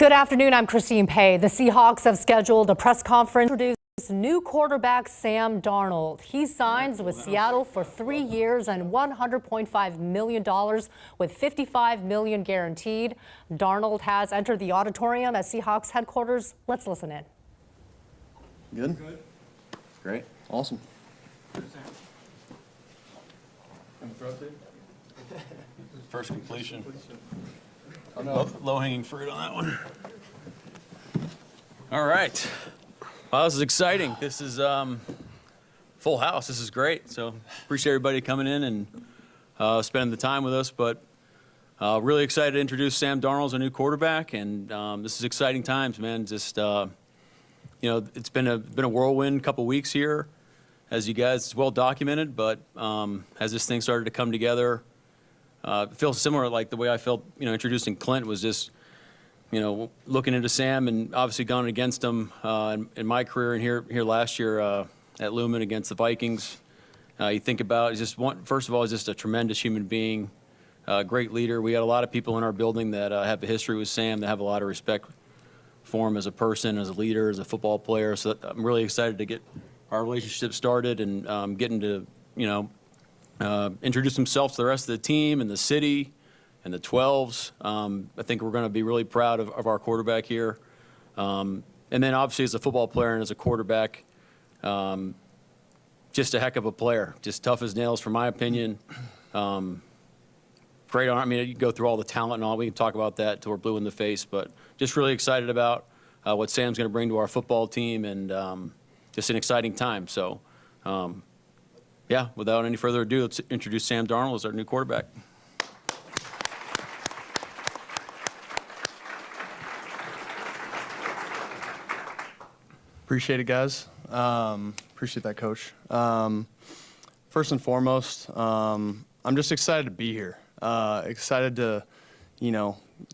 Good afternoon. I'm Christine Pay. The Seahawks have scheduled a press conference to introduce new quarterback Sam Darnold. He signs with Seattle for 3 years and $100.5 million with $55 million guaranteed. Darnold has entered the auditorium at Seahawks headquarters. Let's listen in. Good? Great. Awesome. First completion. Low-hanging fruit on that one. All right. Wow, this is exciting. This is full house. This is great. So appreciate everybody coming in and spending the time with us. But really excited to introduce Sam Darnold as our new quarterback. And this is exciting times, man. Just it's been a whirlwind couple weeks here, as you guys, it's well documented. But as this thing started to come together. It feels similar, like the way I felt, introducing Clint was just, looking into Sam and obviously going against him in my career and here last year at Lumen against the Vikings. You think about first of all, he's just a tremendous human being, great leader. We got a lot of people in our building that have a history with Sam, that have a lot of respect for him as a person, as a leader, as a football player. So I'm really excited to get our relationship started and getting to, introduce himself to the rest of the team and the city and the 12s. I think we're going to be really proud of our quarterback here. And then obviously as a football player and as a quarterback, just a heck of a player, just tough as nails from my opinion. Great arm. I mean, you can go through all the talent and all. We can talk about that till we're blue in the face, but just really excited about what Sam's going to bring to our football team and just an exciting time. So, yeah, without any further ado, let's introduce Sam Darnold as our new quarterback. Appreciate it, guys. Appreciate that, Coach. First and foremost, I'm just excited to be here. Excited to,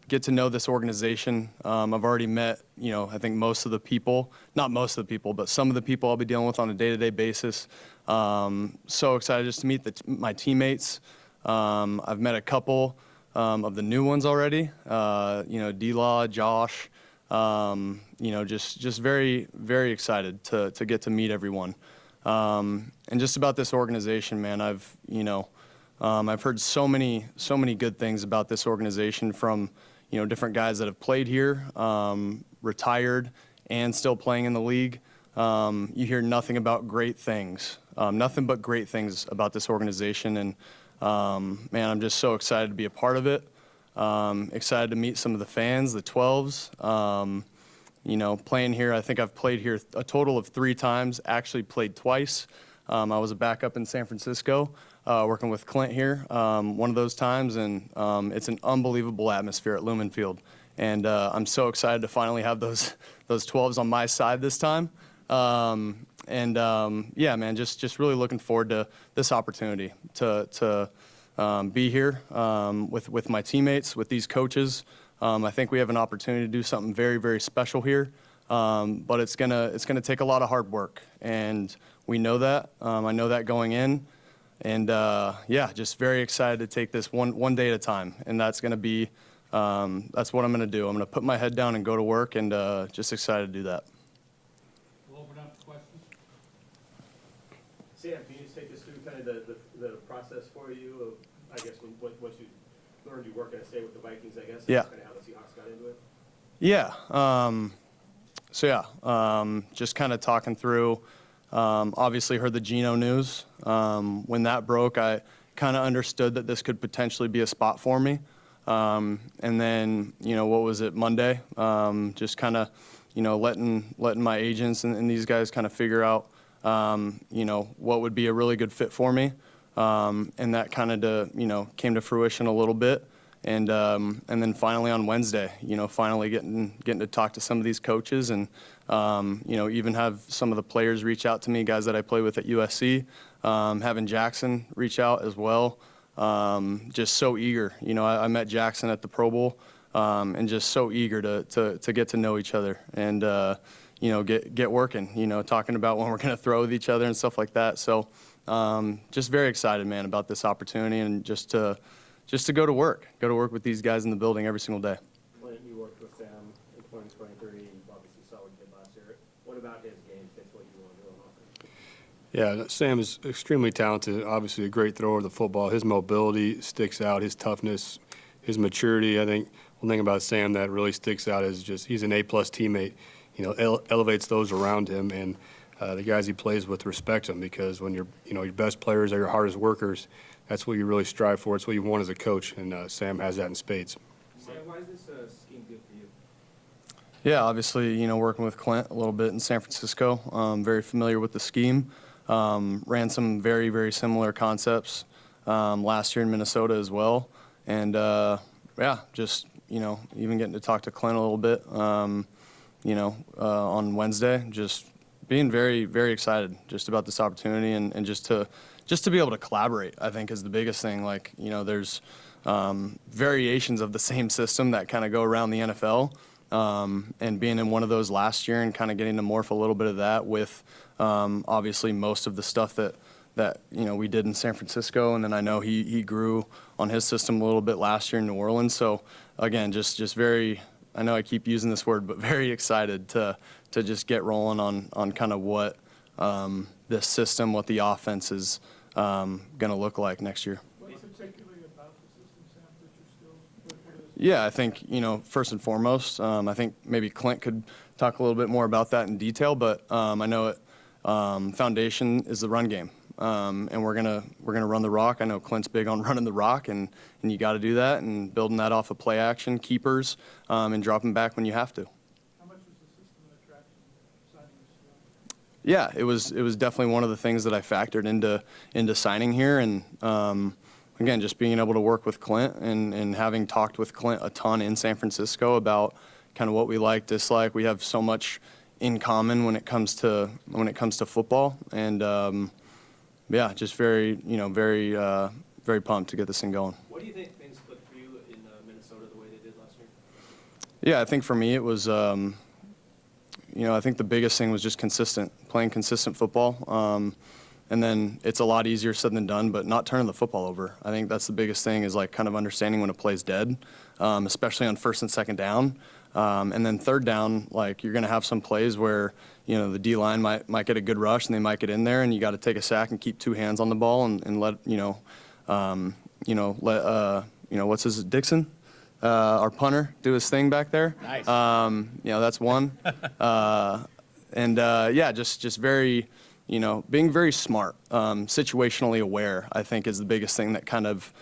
get to know this organization. I've already met, I think most of the people, not most of the people, but some of the people I'll be dealing with on a day-to-day basis. So excited just to meet my teammates. I've met a couple of the new ones already. D-Law, Josh. Just very, very excited to get to meet everyone. And just about this organization, man, I've heard so many good things about this organization from, different guys that have played here, retired, and still playing in the league. You hear nothing but great things about this organization. And, man, I'm just so excited to be a part of it. Excited to meet some of the fans, the 12s. Playing here, I think I've played here a total of 3 times, actually played twice. I was a backup in San Francisco, working with Clint here one of those times, and it's an unbelievable atmosphere at Lumen Field. And I'm so excited to finally have those 12s on my side this time. Yeah, man, just really looking forward to this opportunity to be here with my teammates, with these coaches. I think we have an opportunity to do something very, very special here, but it's gonna take a lot of hard work, and we know that. I know that going in, and yeah, just very excited to take this one day at a time, and that's gonna be that's what I'm gonna do. I'm gonna put my head down and go to work, and just excited to do that. We'll open up to questions. Sam, can you just take us through kind of the process for you of, I guess, once you learned you weren't going to stay with the Vikings, I guess? Yeah. That's kind of how the Seahawks got into it? Yeah. Just kind of talking through, obviously heard the Geno news. When that broke, I kind of understood that this could potentially be a spot for me. And then, what was it, Monday? Just kind of, letting my agents and these guys kind of figure out, what would be a really good fit for me. And that kind of, came to fruition a little bit. And then finally on Wednesday, finally getting to talk to some of these coaches and, even have some of the players reach out to me, guys that I play with at USC, having Jackson reach out as well. Just so eager. I met Jackson at the Pro Bowl, and just so eager to get to know each other and, get working, talking about when we're going to throw with each other and stuff like that. So just very excited, man, about this opportunity and just to go to work with these guys in the building every single day. Clint, you worked with Sam in Yeah, Sam is extremely talented, obviously a great thrower of the football. His mobility sticks out, his toughness, his maturity. I think one thing about Sam that really sticks out is just he's an A-plus teammate. You know, elevates those around him, and the guys he plays with respect him, because when your best players are your hardest workers, that's what you really strive for. It's what you want as a coach, and Sam has that in spades. Sam, why is this scheme good for you? Yeah, obviously, working with Clint a little bit in San Francisco, very familiar with the scheme. Ran some very, very similar concepts last year in Minnesota as well. And, yeah, just, even getting to talk to Clint a little bit, on Wednesday, just being very, very excited just about this opportunity and just to be able to collaborate, I think, is the biggest thing. Like, there's variations of the same system that kind of go around the NFL. And being in one of those last year and kind of getting to morph a little bit of that with obviously most of the stuff that we did in San Francisco, and then I know he grew on his system a little bit last year in New Orleans. So again, just very, I know I keep using this word, but very excited to just get rolling on kind of what this system, what the offense is going to look like next year. What particularly about the system, Sam, that you're still, what is it? Yeah, I think, first and foremost, I think maybe Clint could talk a little bit more about that in detail, but I know it, foundation is the run game. And we're gonna run the rock. I know Clint's big on running the rock, and you got to do that, and building that off of play action, keepers, and dropping back when you have to. How much was the system an attraction signing this year? Yeah, it was definitely one of the things that I factored into signing here, and again, just being able to work with Clint and having talked with Clint a ton in San Francisco about kind of what we like, dislike. We have so much in common when it comes to football, and yeah, just very very pumped to get this thing going. What do you think things clicked for you in Minnesota the way they did last year? Yeah, I think for me it was, I think the biggest thing was just playing consistent football. And then it's a lot easier said than done, but not turning the football over. I think that's the biggest thing, is like kind of understanding when a play's dead, especially on first and second down. And then third down, like you're going to have some plays where, the D-line might get a good rush and they might get in there, and you got to take a sack and keep two hands on the ball and let, what's his, Dixon? Our punter, do his thing back there. Nice. That's one. Yeah, just very, being very smart, situationally aware, I think, is the biggest thing that kind of,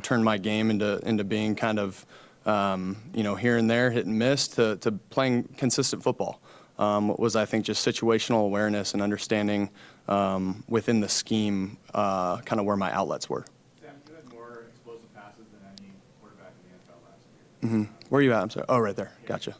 turned my game into being kind of, here and there, hit and miss, to playing consistent football. Was, I think, just situational awareness and understanding within the scheme kind of where my outlets were. Sam, you had more explosive passes than any quarterback in the NFL last year. Where are you at? I'm sorry. Oh, right there. Gotcha.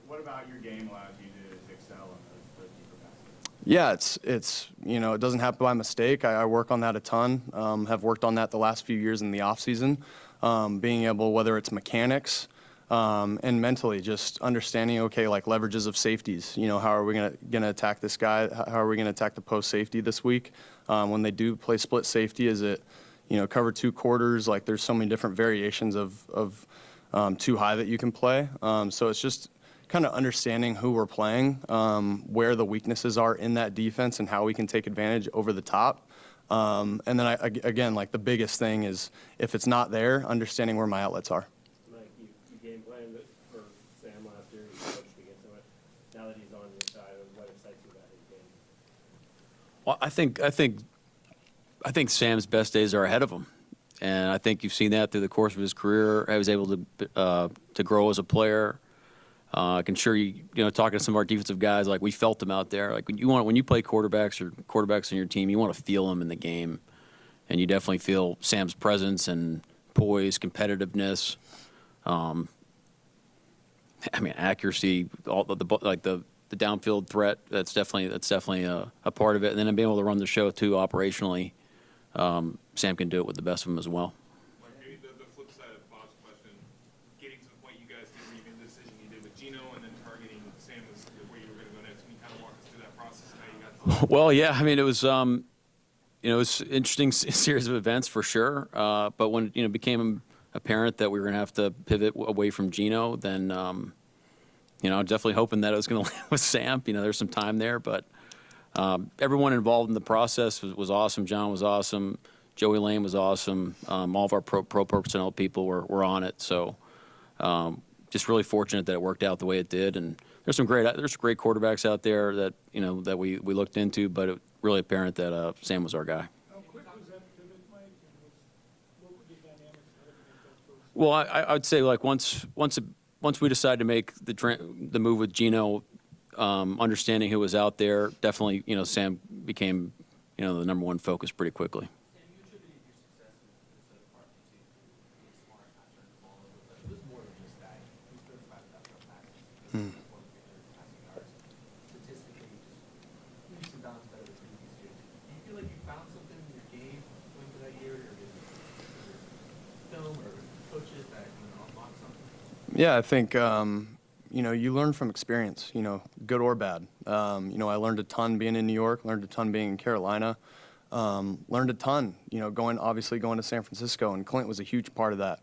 What about your game allowed you to excel in those deeper passes? Yeah, it's it doesn't happen by mistake. I work on that a ton. Have worked on that the last few years in the off season. Being able, whether it's mechanics and mentally, just understanding, okay, like leverages of safeties. How are we gonna attack this guy? How are we gonna attack the post safety this week? When they do play split safety, is it cover two quarters? Like there's so many different variations of too high that you can play. So it's just kind of understanding who we're playing, where the weaknesses are in that defense, and how we can take advantage over the top. And then again, like the biggest thing is, if it's not there, understanding where my outlets are. Mike, you game planned it for Sam last year, you coached against him. Now that he's on your side, what excites you about his game? Well, I think Sam's best days are ahead of him, and I think you've seen that through the course of his career. I was able to grow as a player. I can assure you, talking to some of our defensive guys, like we felt them out there. Like when you play quarterbacks or quarterbacks on your team, you want to feel them in the game, and you definitely feel Sam's presence and poise, competitiveness. Accuracy, all the downfield threat. That's definitely a part of it. And then being able to run the show too operationally. Sam can do it with the best of them as well. Like maybe the flip side of Bob's question, getting to the point you guys did, where you made the decision you did with Gino, and then targeting Sam as where you were going to go next. Can you kind of walk us through that process and how you got to that? Well, yeah. It was it was an interesting series of events for sure. But when it became apparent that we were going to have to pivot away from Gino, then definitely hoping that it was going to land with Sam. There's some time there, but everyone involved in the process was awesome. John was awesome. Joey Lane was awesome. All of our pro personnel people were on it. So just really fortunate that it worked out the way it did. And there's great quarterbacks out there that that we looked into, but it really apparent that Sam was our guy. How quick was that pivot, Mike, and what were the dynamics how to make that first? Well, I'd say like once we decided to make the move with Gino, understanding who was out there, definitely Sam became the #1 focus pretty quickly. Sam, you attributed your success in part to being smart, not turning the ball over, but it was more than just that. You threw 35 touchdown passes, 4,300 passing yards. Statistically, just leaps and bounds better than previous years. Do you feel like you found something in your game going for that year, or is it film or coaches that unlock something? Yeah, I think you learn from experience, good or bad. I learned a ton being in New York, learned a ton being in Carolina, learned a ton, going to San Francisco, and Clint was a huge part of that.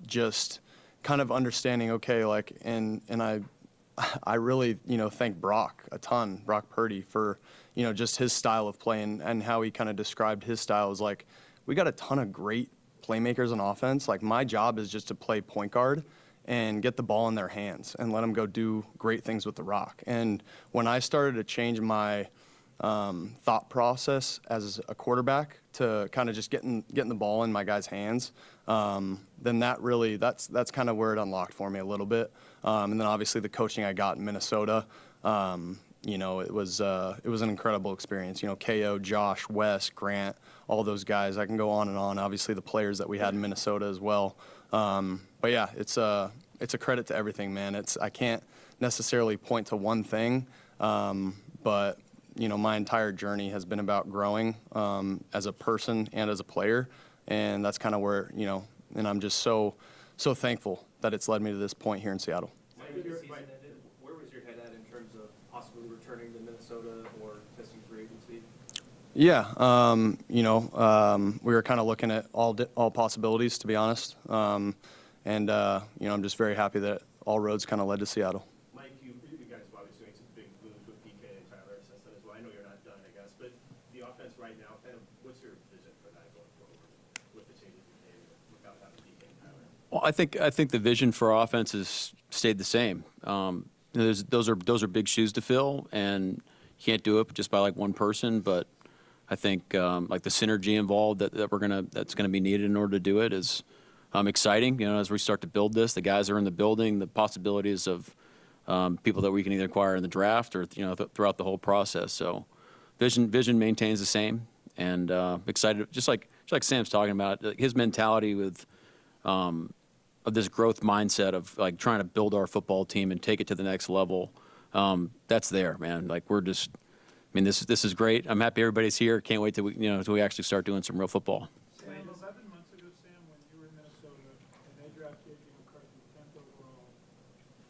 Just kind of understanding, okay, like, and I really, thank Brock a ton, Brock Purdy, for, just his style of play and how he kind of described his style is like, we got a ton of great playmakers on offense. Like, my job is just to play point guard and get the ball in their hands and let them go do great things with the rock. And when I started to change my thought process as a quarterback to kind of just getting the ball in my guys' hands, then that's kind of where it unlocked for me a little bit. And then obviously the coaching I got in Minnesota, it was an incredible experience. KO, Josh, Wes, Grant, all those guys. I can go on and on. Obviously the players that we had in Minnesota as well. But yeah, it's a credit to everything, man. I can't necessarily point to one thing, but my entire journey has been about growing as a person and as a player, and that's kind of where and I'm just so thankful that it's led me to this point here in Seattle. Where was your head at in terms of possibly returning to Minnesota or testing free agency? Yeah, we were kind of looking at all possibilities, to be honest. I'm just very happy that all roads kind of led to Seattle. Mike, you guys have obviously made some big moves with PK and Tyler since then as well. I know you're not done, I guess, but the offense right now, kind of, what's your vision for that going forward with the changes you made without having PK and Tyler? Well, I think the vision for our offense has stayed the same. Those are big shoes to fill, and you can't do it just by like one person. But I think like the synergy involved that's gonna be needed in order to do it is exciting. As we start to build this, the guys are in the building, the possibilities of people that we can either acquire in the draft or throughout the whole process. So vision maintains the same, and excited just like Sam's talking about, his mentality with of this growth mindset of like trying to build our football team and take it to the next level. That's there, man. Like this is great. I'm happy everybody's here. Can't wait till we actually start doing some real football. Sam, 11 months ago, Sam, when you were in Minnesota and they drafted J.J. McCarthy 10th overall,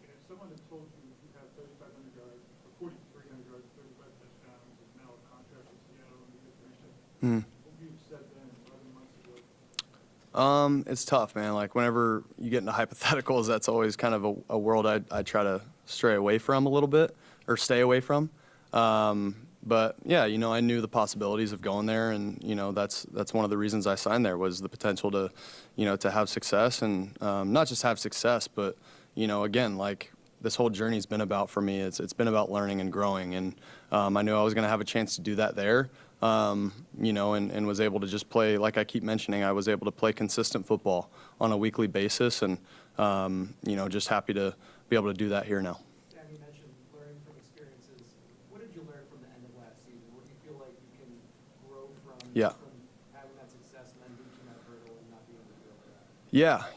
and if someone had told you you have 3,500 yards or 4,300 yards, 35 touchdowns, and now a contract with Seattle and you get finished it, what would you have said then 11 months ago? It's tough, man. Like, whenever you get into hypotheticals, that's always kind of a world I try to stray away from a little bit, or stay away from. But yeah, I knew the possibilities of going there, and that's one of the reasons I signed there, was the potential to, to have success, and not just have success, but again, like, this whole journey's been about, for me, it's been about learning and growing, and I knew I was going to have a chance to do that there, and was able to just play, like I keep mentioning, I was able to play consistent football on a weekly basis, and just happy to be able to do that here now. Sam, you mentioned learning from experiences. What did you learn from the end of last season? What do you feel like you can grow from, from having that success and then reaching that hurdle and not being able to do over that? Yeah,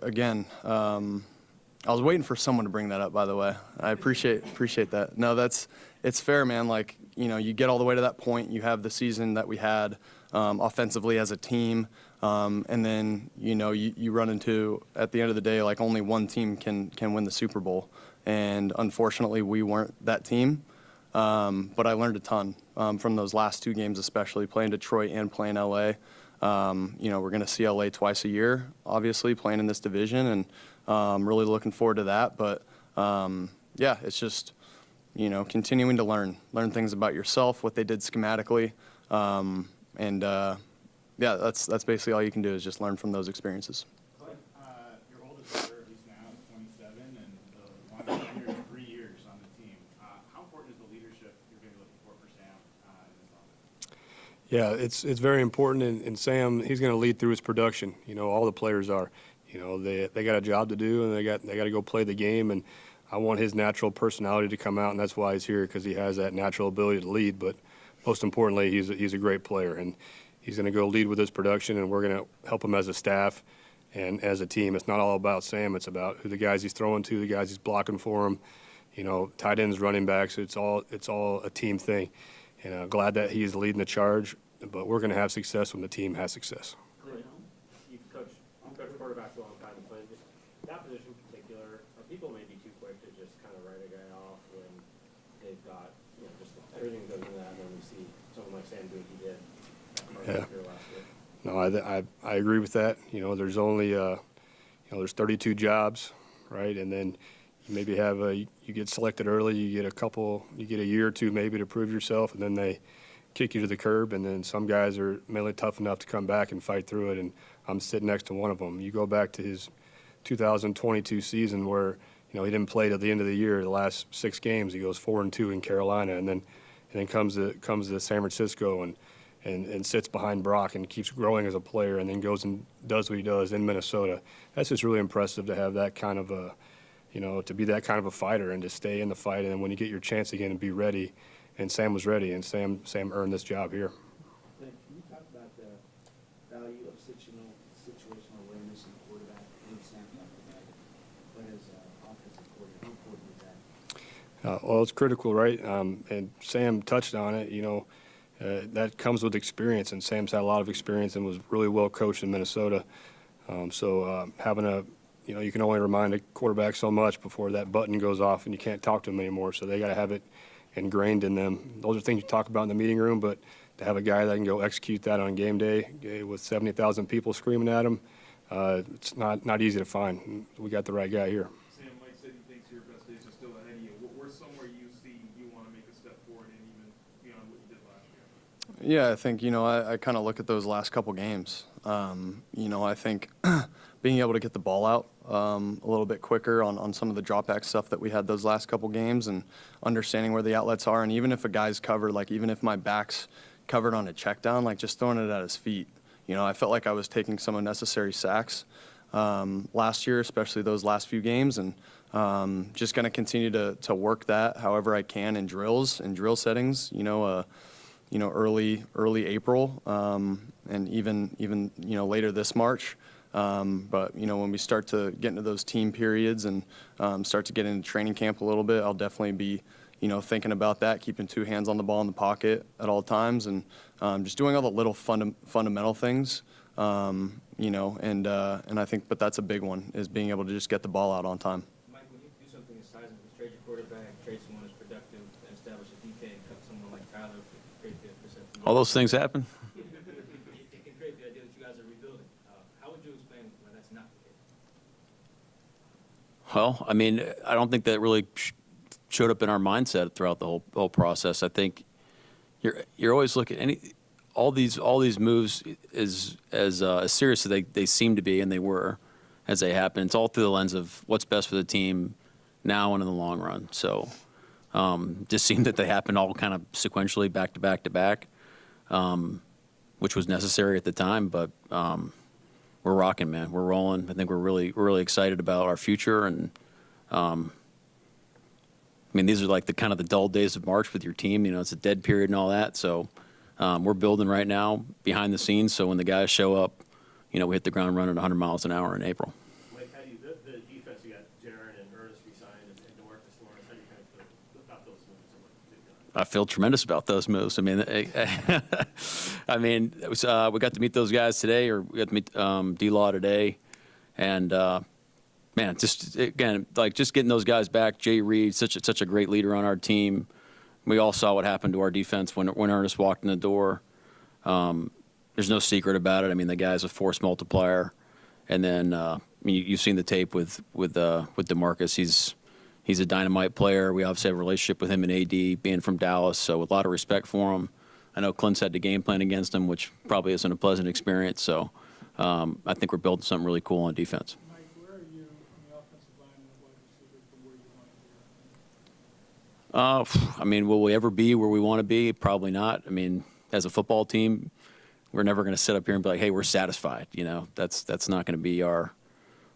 again, I was waiting for someone to bring that up, by the way. I appreciate that. No, it's fair, man. Like, you get all the way to that point, you have the season that we had offensively as a team, and then, you run into, at the end of the day, like, only one team can win the Super Bowl. And unfortunately, we weren't that team. But I learned a ton from those last two games, especially playing Detroit and playing LA. We're going to see LA twice a year, obviously, playing in this division, and really looking forward to that. But yeah, it's just, continuing to learn things about yourself, what they did schematically. Yeah, that's basically all you can do is just learn from those experiences. Your oldest brother, he's now 27, and the longest tenure is 3 years on the team. How important is the leadership you're going to be looking for Sam in this offense? Yeah, it's very important, and Sam, he's going to lead through his production. All the players are. They got a job to do, and they got to go play the game. And I want his natural personality to come out, and that's why he's here, because he has that natural ability to lead. But most importantly, he's a great player, and he's going to go lead with his production, and we're going to help him as a staff and as a team. It's not all about Sam; it's about who the guys he's throwing to, the guys he's blocking for him. Tight ends, running backs. It's all a team thing. And I'm glad that he's leading the charge, but we're going to have success when the team has success. You've coached quarterbacks a long time, but just that position in particular, are people maybe too quick to just kind of write a guy off when they've got, just everything goes into that, and then we see someone like Sam do what he did Yeah. last year? No, I agree with that. There's only there's 32 jobs, right? And then you maybe you get selected early, you get a year or two maybe to prove yourself, and then they kick you to the curb. And then some guys are mainly tough enough to come back and fight through it. And I'm sitting next to one of them. You go back to his 2022 season where he didn't play till the end of the year. The last 6 games, he goes 4-2 in Carolina, and then comes to San Francisco and sits behind Brock and keeps growing as a player, and then goes and does what he does in Minnesota. That's just really impressive to have that kind of to be that kind of a fighter and to stay in the fight, and then when you get your chance again and be ready. And Sam was ready, and Sam earned this job here. Can you talk about the value of situational awareness in quarterback? Sam talked about it, but as offensive coordinator, how important is that? Well, it's critical, right? And Sam touched on it. That comes with experience, and Sam's had a lot of experience and was really well coached in Minnesota. Having you can only remind a quarterback so much before that button goes off and you can't talk to them anymore. So they got to have it ingrained in them. Those are things you talk about in the meeting room, but to have a guy that can go execute that on game day with 70,000 people screaming at him, it's not easy to find. We got the right guy here. Sam, Mike said he thinks your best days are still ahead of you. Where's somewhere you see you want to make a step forward and even beyond what you did last year? Yeah, I think, I kind of look at those last couple games. I think being able to get the ball out a little bit quicker on some of the drop back stuff that we had those last couple games, and understanding where the outlets are. And even if a guy's covered, even if my back's covered on a check down, just throwing it at his feet. I felt like I was taking some unnecessary sacks last year, especially those last few games, and just going to continue to work that however I can in drills and drill settings, early April, and even later this March. But when we start to get into those team periods and start to get into training camp a little bit, I'll definitely be thinking about that, keeping 2 hands on the ball in the pocket at all times, and just doing all the little fundamental things. And I think, but that's a big one, is being able to just get the ball out on time. Mike, when you do something as sizable as trade your quarterback, trade someone who's productive, and establish a DK and cut someone like Tyler for great percent. All those things happen. It can create the idea that you guys are rebuilding. How would you explain why that's not the case? Well, I mean, I don't think that really showed up in our mindset throughout the whole process. I think you're always looking all these moves as serious as they seem to be, and they were as they happen. It's all through the lens of what's best for the team now and in the long run. So just seemed that they happened all kind of sequentially, back to back to back, which was necessary at the time. But we're rocking, man. We're rolling. I think we're really excited about our future. And I mean, these are like the kind of the dull days of March with your team. It's a dead period and all that. So we're building right now behind the scenes. So when the guys show up, we hit the ground running 100 miles an hour in April. Mike, how do you, the defense, you got Jaron and Ernest resigned and DeMarcus Lawrence, how do you kind of feel about those moves and what they've done? I feel tremendous about those moves. I mean, we got to meet those guys today, or we got to meet D-Law today, and man, just again, just getting those guys back. Jay Reed, such a great leader on our team. We all saw what happened to our defense when Ernest walked in the door. There's no secret about it. I mean, the guy's a force multiplier, and then you've seen the tape with DeMarcus. He's he's a dynamite player. We obviously have a relationship with him and AD, being from Dallas, so with a lot of respect for him. I know Clint's had the game plan against him, which probably isn't a pleasant experience. So I think we're building something really cool on defense. Mike, where are you on the offensive line and wide receiver from where you want to be? I mean, will we ever be where we want to be? Probably not. I mean, as a football team, we're never going to sit up here and be like, hey, we're satisfied. You know, that's not going to be our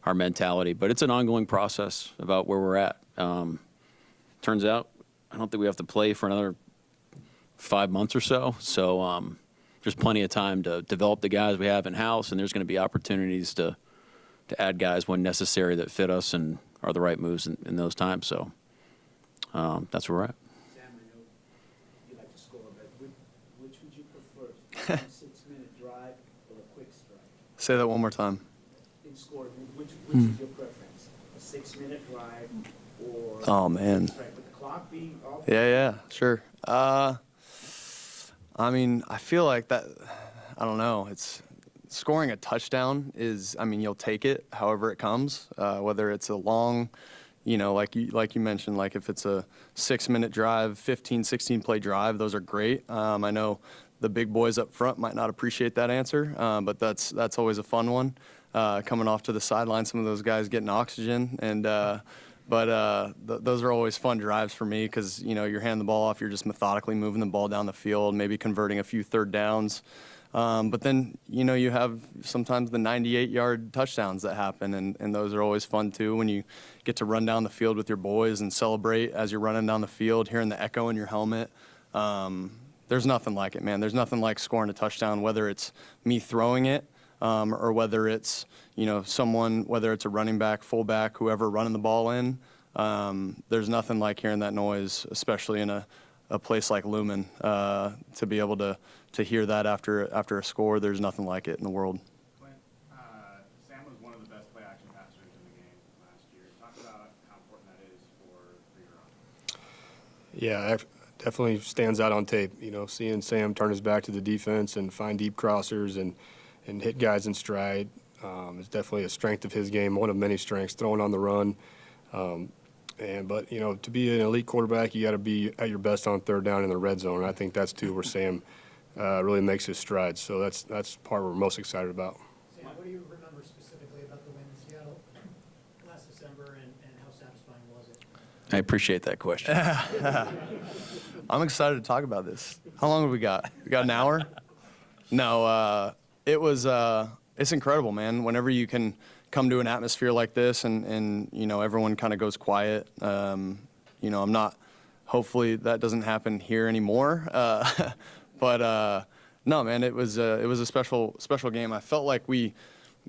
mentality. But it's an ongoing process about where we're at. Turns out, I don't think we have to play for another 5 months or so. So there's plenty of time to develop the guys we have in-house, and there's going to be opportunities to add guys when necessary that fit us and are the right moves in those times. So that's where we're at. Sam, I know you like to score, but which would you prefer? A 6-minute drive or a quick strike? Say that one more time. In scoring, which is your preference? A 6-minute drive or Oh, a man. quick strike? With the clock being off? Yeah, sure. I mean, I feel like that, I don't know, it's scoring a touchdown is, I mean, you'll take it however it comes, whether it's a long, you know, like you mentioned, like if it's a 6-minute drive, 15, 16 play drive, those are great. I know the big boys up front might not appreciate that answer, but that's always a fun one. Coming off to the sideline, some of those guys getting oxygen, and those are always fun drives for me because, you know, you're handing the ball off, you're just methodically moving the ball down the field, maybe converting a few third downs. But then, you know, you have sometimes the 98-yard touchdowns that happen, and those are always fun too when you get to run down the field with your boys and celebrate as you're running down the field, hearing the echo in your helmet. There's nothing like it, man. There's nothing like scoring a touchdown, whether it's me throwing it or whether it's, you know, whether it's a running back, fullback, whoever running the ball in. There's nothing like hearing that noise, especially in a place like Lumen, to be able to hear that after a score. There's nothing like it in the world. Clint, Sam was one of the best play-action passers in the game last year. Talk about how important that is for your offense. Yeah, definitely stands out on tape. You know, seeing Sam turn his back to the defense and find deep crossers and hit guys in stride is definitely a strength of his game, one of many strengths, throwing on the run. But, you know, to be an elite quarterback, you got to be at your best on third down in the red zone. And I think that's, too, where Sam really makes his strides. So that's the part we're most excited about. Sam, what do you remember specifically about the win in Seattle last December, and how satisfying was it? I appreciate that question. I'm excited to talk about this. How long have we got? We got an hour? No, it's incredible, man. Whenever you can come to an atmosphere like this and you know, everyone kind of goes quiet. You know, hopefully that doesn't happen here anymore. But no, man, it was a special game. I felt like we,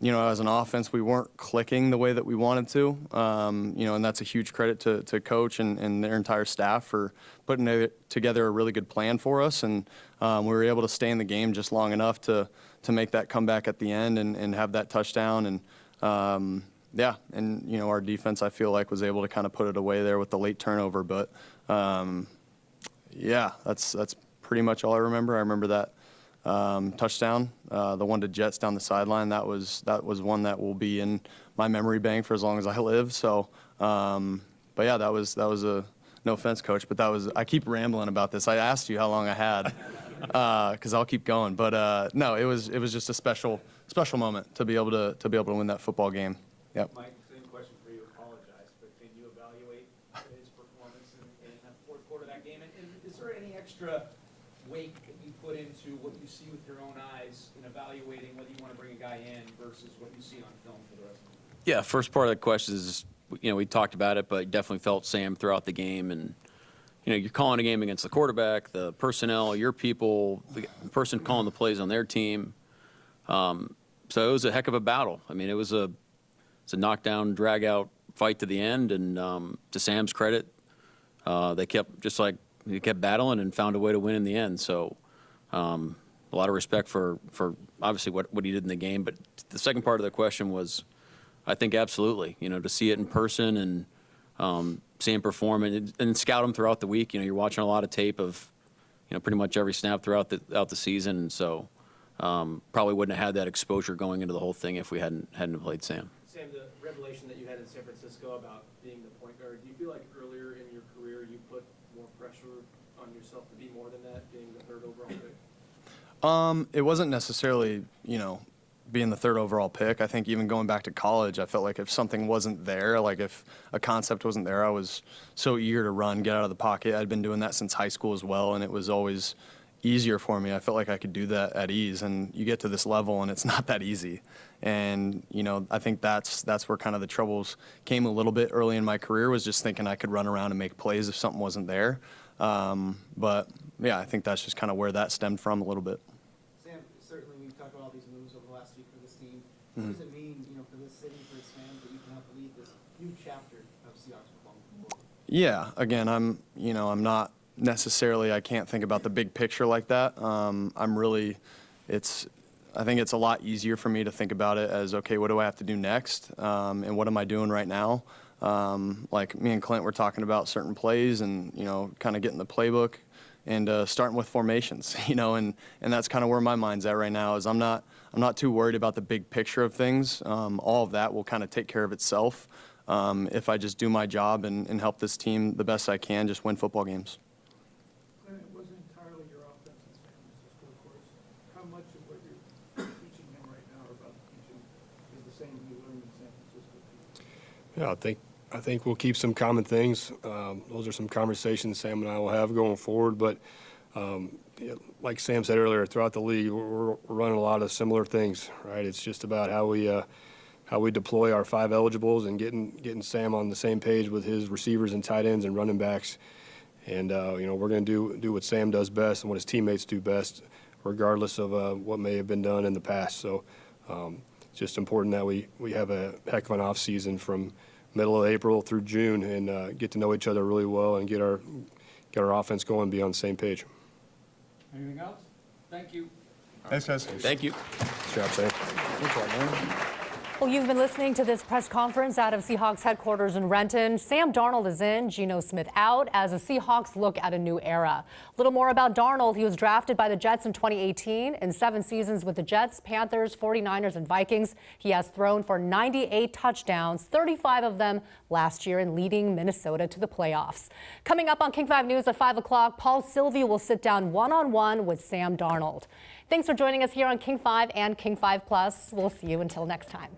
you know, as an offense, we weren't clicking the way that we wanted to. You know, and that's a huge credit to coach and their entire staff for putting together a really good plan for us. And we were able to stay in the game just long enough to make that comeback at the end and have that touchdown. And yeah, and you know, our defense, I feel like, was able to kind of put it away there with the late turnover. But yeah, that's pretty much all I remember. I remember that touchdown, the one to Jets down the sideline. That was one that will be in my memory bank for as long as I live. So, but yeah, that was a, no offense, coach, but I keep rambling about this. I asked you how long I had, because I'll keep going. But no, it was just a special moment to be able to win that football game. Yep. Mike, same question for you. Apologize, but can you evaluate his performance in that fourth quarter of that game? And is there any extra weight that you put into what you see with your own eyes in evaluating whether you want to bring a guy in versus what you see on film for the rest of the game? Yeah, first part of the question is, you know, we talked about it, but definitely felt Sam throughout the game. And, you know, you're calling a game against the quarterback, the personnel, your people, the person calling the plays on their team. So it was a heck of a battle. I mean, it's a knockdown, drag-out fight to the end. And to Sam's credit, they kept battling and found a way to win in the end. So a lot of respect for obviously what he did in the game. But the second part of the question was, I think absolutely, you know, to see it in person and see him perform and scout him throughout the week. You know, you're watching a lot of tape of, you know, pretty much every snap throughout the season. And so probably wouldn't have had that exposure going into the whole thing if we hadn't played Sam. Sam, the revelation that you had in San Francisco about being the point guard, do you feel like earlier in your career you put more pressure on yourself to be more than that, being the third overall pick? It wasn't necessarily, being the third overall pick. I think even going back to college, I felt like if something wasn't there, like if a concept wasn't there, I was so eager to run, get out of the pocket. I'd been doing that since high school as well, and it was always easier for me. I felt like I could do that at ease, and you get to this level and it's not that easy. And, I think that's where kind of the troubles came a little bit early in my career, was just thinking I could run around and make plays if something wasn't there. But yeah, I think that's just kind of where that stemmed from a little bit. Sam, certainly we've talked about all these moves over the last week for this team. What does it mean, for this city, for its fans, that you can help lead this new chapter of Seahawks football moving forward? Yeah, again, I'm not necessarily, I can't think about the big picture like that. I think it's a lot easier for me to think about it as, okay, what do I have to do next? And what am I doing right now? Like me and Clint were talking about certain plays and, kind of getting the playbook and starting with formations, and that's kind of where my mind's at right now. Is I'm not too worried about the big picture of things. All of that will kind of take care of itself if I just do my job and help this team the best I can, just win football games. Clint, it wasn't entirely your offense in San Francisco, of course. How much of what you're teaching him right now, or about to teach him, is the same you learned in San Francisco? Yeah, I think we'll keep some common things. Those are some conversations Sam and I will have going forward. But like Sam said earlier, throughout the league, we're running a lot of similar things, right? It's just about how we deploy our 5 eligibles and getting Sam on the same page with his receivers and tight ends and running backs. And we're going to do what Sam does best and what his teammates do best, regardless of what may have been done in the past. So it's just important that we have a heck of an off season from middle of April through June and get to know each other really well and get our offense going and be on the same page. Anything else? Thank you. Thanks, guys. Thank you. Good job, Sam. Well, you've been listening to this press conference out of Seahawks headquarters in Renton. Sam Darnold is in, Geno Smith out, as the Seahawks look at a new era. A little more about Darnold. He was drafted by the Jets in 2018. In 7 seasons with the Jets, Panthers, 49ers, and Vikings, he has thrown for 98 touchdowns, 35 of them last year, and leading Minnesota to the playoffs. Coming up on King 5 News at 5 o'clock, Paul Sylvia will sit down one-on-one with Sam Darnold. Thanks for joining us here on King 5 and King 5 Plus. We'll see you until next time.